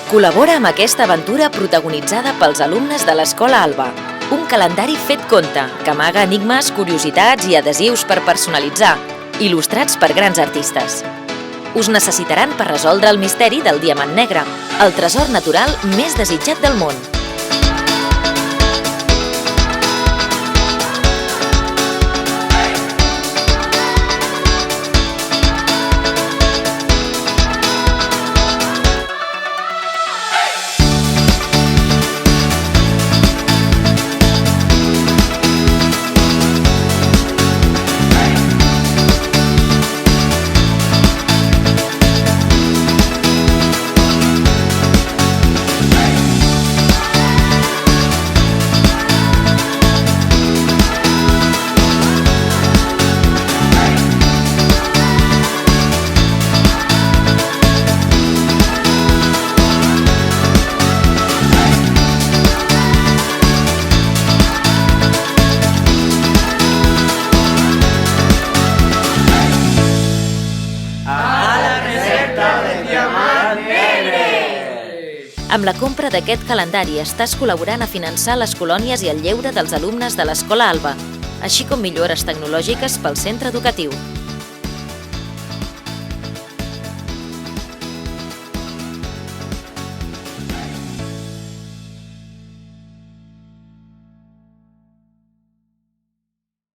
Col·labora amb aquesta aventura protagonitzada pels alumnes de l'Escola Alba. Un calendari fet conte, que amaga enigmes, curiositats i adhesius per personalitzar, il·lustrats per grans artistes. Us necessitaran per resoldre el misteri del diamant negre, el tresor natural més desitjat del món. Amb la compra d'aquest calendari estàs col·laborant a finançar les colònies i el lleure dels alumnes de l'Escola Alba, així com millores tecnològiques pel centre educatiu.